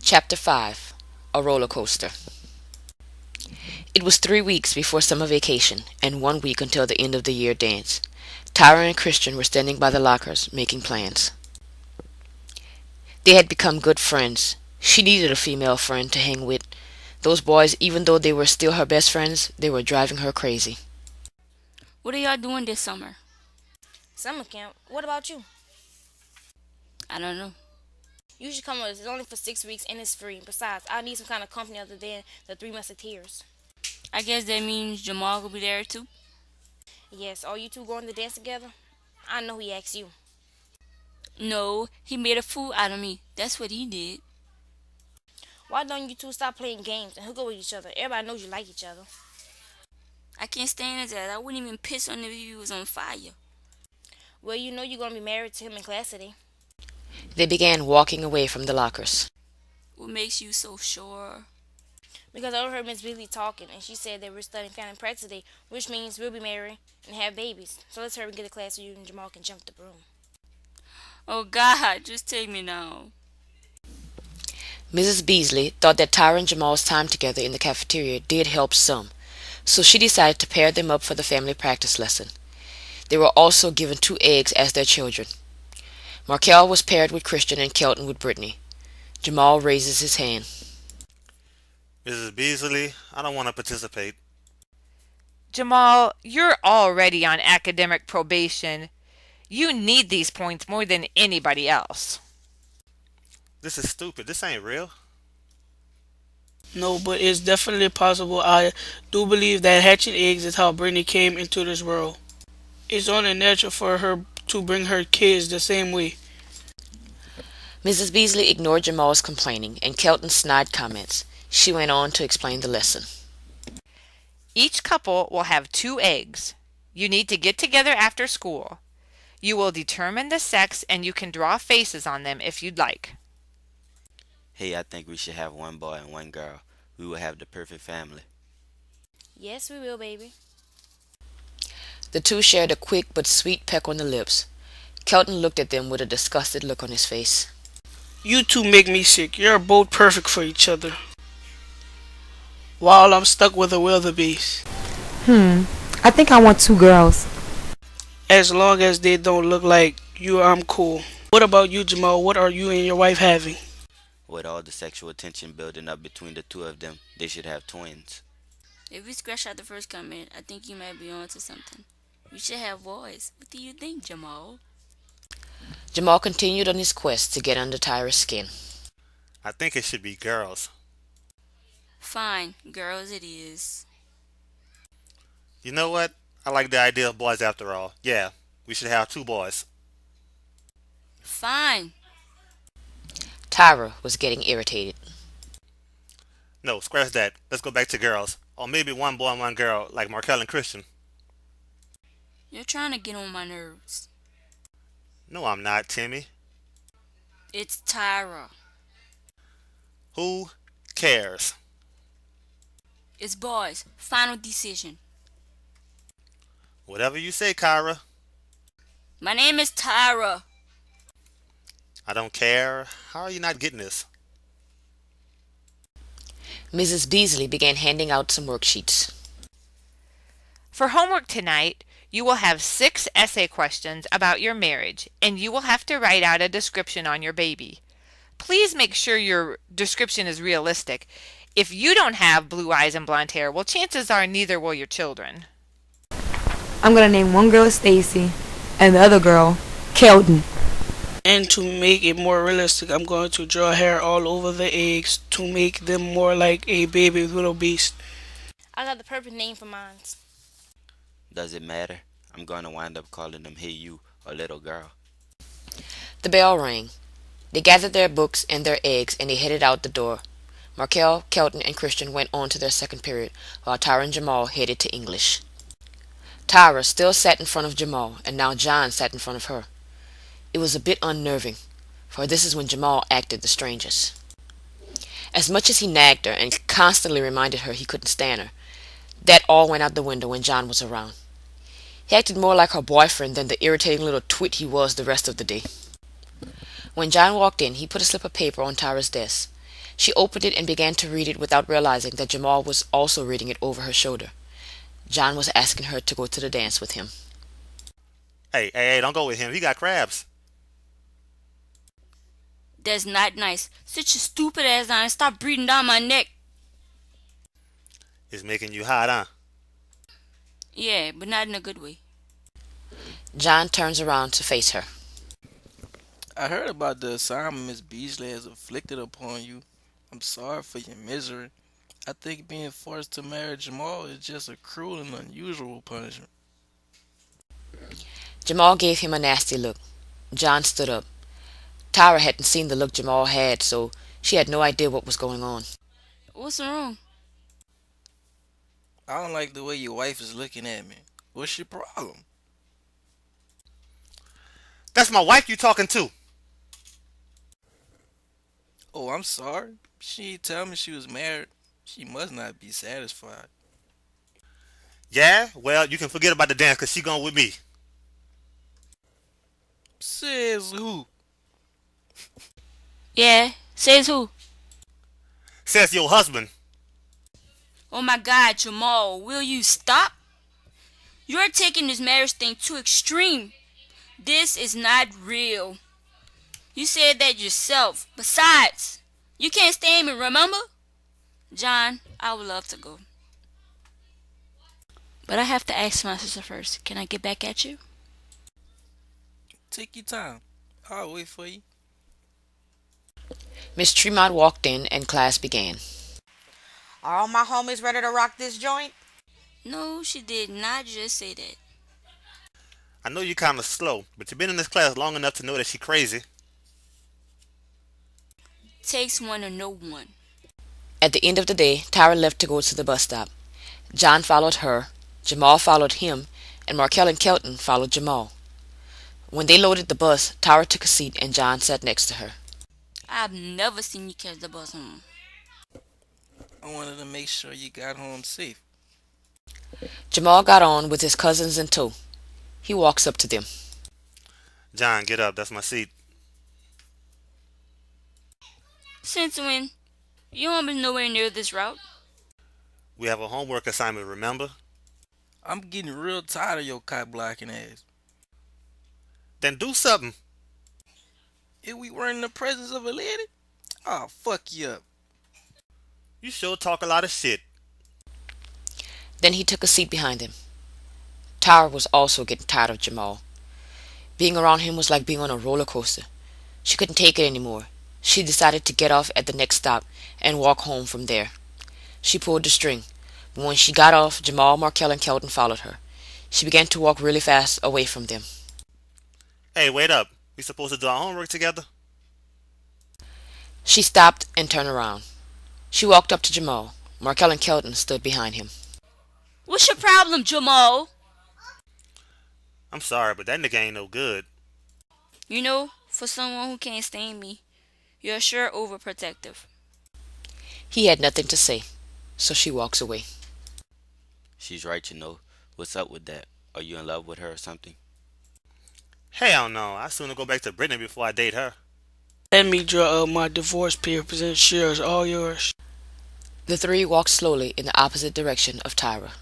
Chapter 5. A Roller Coaster. It was 3 weeks before summer vacation, and 1 week until the end of the year dance. Tyra and Christian were standing by the lockers, making plans. They had become good friends. She needed a female friend to hang with. Those boys, even though they were still her best friends, they were driving her crazy. What are y'all doing this summer? Summer camp. What about you? I don't know. You should come with us. It's only for 6 weeks and it's free. Besides, I need some kind of company other than the Three Musketeers. I guess that means Jamal will be there too. Yes, are you two going to dance together? I know he asked you. No, he made a fool out of me. That's what he did. Why don't you two stop playing games and hook up with each other? Everybody knows you like each other. I can't stand his ass. I wouldn't even piss on him if he was on fire. Well, you know you're going to be married to him in class today. They began walking away from the lockers. What makes you so sure? Because I overheard Miss Beasley talking, and she said that we're studying family practice today, which means we'll be married and have babies. So let's hurry and get to class so you and Jamal can jump the broom. Oh God, just take me now. Mrs. Beasley thought that Tyra and Jamal's time together in the cafeteria did help some, so she decided to pair them up for the family practice lesson. They were also given 2 eggs as their children. Markel was paired with Christian and Kelton with Brittany. Jamal raises his hand. Mrs. Beasley, I don't want to participate. Jamal, you're already on academic probation. You need these points more than anybody else. This is stupid. This ain't real. No, but it's definitely possible. I do believe that hatching eggs is how Brittany came into this world. It's only natural for her to bring her kids the same way. Mrs. Beasley ignored Jamal's complaining and Kelton's snide comments. She went on to explain the lesson. Each couple will have 2 eggs. You need to get together after school. You will determine the sex and you can draw faces on them if you'd like. Hey, I think we should have one boy and one girl. We will have the perfect family. Yes, we will, baby. The two shared a quick but sweet peck on the lips. Kelton looked at them with a disgusted look on his face. You two make me sick. You're both perfect for each other. While I'm stuck with a wildebeest. I think I want 2 girls. As long as they don't look like you, I'm cool. What about you, Jamal? What are you and your wife having? With all the sexual tension building up between the two of them, they should have twins. If we scratch out the first comment, I think you might be onto something. We should have boys. What do you think, Jamal? Jamal continued on his quest to get under Tyra's skin. I think it should be girls. Fine, girls it is. You know what? I like the idea of boys after all. Yeah, we should have 2 boys. Fine. Tyra was getting irritated. No, scratch that. Let's go back to girls. Or maybe one boy and one girl, like Markel and Christian. You're trying to get on my nerves. No, I'm not, Timmy. It's Tyra. Who cares? It's boys. Final decision. Whatever you say, Kyra. My name is Tyra. I don't care. How are you not getting this? Mrs. Beasley began handing out some worksheets. For homework tonight, you will have 6 essay questions about your marriage, and you will have to write out a description on your baby. Please make sure your description is realistic. If you don't have blue eyes and blonde hair, well, chances are neither will your children. I'm gonna name one girl Stacy and the other girl Kelton. And to make it more realistic, I'm going to draw hair all over the eggs to make them more like a baby little beast. I got the perfect name for mine. Does it matter? I'm going to wind up calling them Hey You or Little Girl. The bell rang. They gathered their books and their eggs and they headed out the door. Markel, Kelton, and Christian went on to their second period, while Tyra and Jamal headed to English. Tyra still sat in front of Jamal, and now John sat in front of her. It was a bit unnerving, for this is when Jamal acted the strangest. As much as he nagged her and constantly reminded her he couldn't stand her, that all went out the window when John was around. He acted more like her boyfriend than the irritating little twit he was the rest of the day. When John walked in, he put a slip of paper on Tyra's desk. She opened it and began to read it without realizing that Jamal was also reading it over her shoulder. John was asking her to go to the dance with him. Hey, don't go with him. He got crabs. That's not nice. Sit your stupid ass down and stop breathing down my neck. It's making you hot, huh? Yeah, but not in a good way. John turns around to face her. I heard about the assignment Miss Beasley has inflicted upon you. I'm sorry for your misery. I think being forced to marry Jamal is just a cruel and unusual punishment. Jamal gave him a nasty look. John stood up. Tyra hadn't seen the look Jamal had, so she had no idea what was going on. What's wrong? I don't like the way your wife is looking at me. What's your problem? That's my wife you talking to. Oh, I'm sorry. She didn't tell me she was married. She must not be satisfied. Yeah? Well, you can forget about the dance because she going with me. Says who? Yeah, says who? Says your husband. Oh my God, Jamal, will you stop? You're taking this marriage thing too extreme. This is not real. You said that yourself. Besides, you can't stand me, remember? John, I would love to go. But I have to ask my sister first. Can I get back at you? Take your time. I'll wait for you. Miss Tremont walked in and class began. Are all my homies ready to rock this joint? No, she did not just say that. I know you're kind of slow, but you've been in this class long enough to know that she's crazy. Takes one to know one. At the end of the day, Tyra left to go to the bus stop. John followed her, Jamal followed him, and Markel and Kelton followed Jamal. When they loaded the bus, Tyra took a seat and John sat next to her. I've never seen you catch the bus home. I wanted to make sure you got home safe. Jamal got on with his cousins in tow. He walks up to them. John, get up. That's my seat. Since when? You haven't been nowhere near this route. We have a homework assignment, remember? I'm getting real tired of your cock blocking ass. Then do something. If we weren't in the presence of a lady, I'll fuck you up. You sure talk a lot of shit. Then he took a seat behind him. Tyra was also getting tired of Jamal. Being around him was like being on a roller coaster. She couldn't take it anymore. She decided to get off at the next stop and walk home from there. She pulled the string, but when she got off, Jamal, Markel, and Kelton followed her. She began to walk really fast away from them. Hey, wait up. We supposed to do our homework together? She stopped and turned around. She walked up to Jamal. Markel and Kelton stood behind him. What's your problem, Jamal? I'm sorry, but that nigga ain't no good. You know, for someone who can't stand me, you're sure overprotective. He had nothing to say, so she walks away. She's right, you know. What's up with that? Are you in love with her or something? Hell no. I'd sooner go back to Brittany before I date her. Let me draw up my divorce papers and shares all yours. The three walked slowly in the opposite direction of Tyra.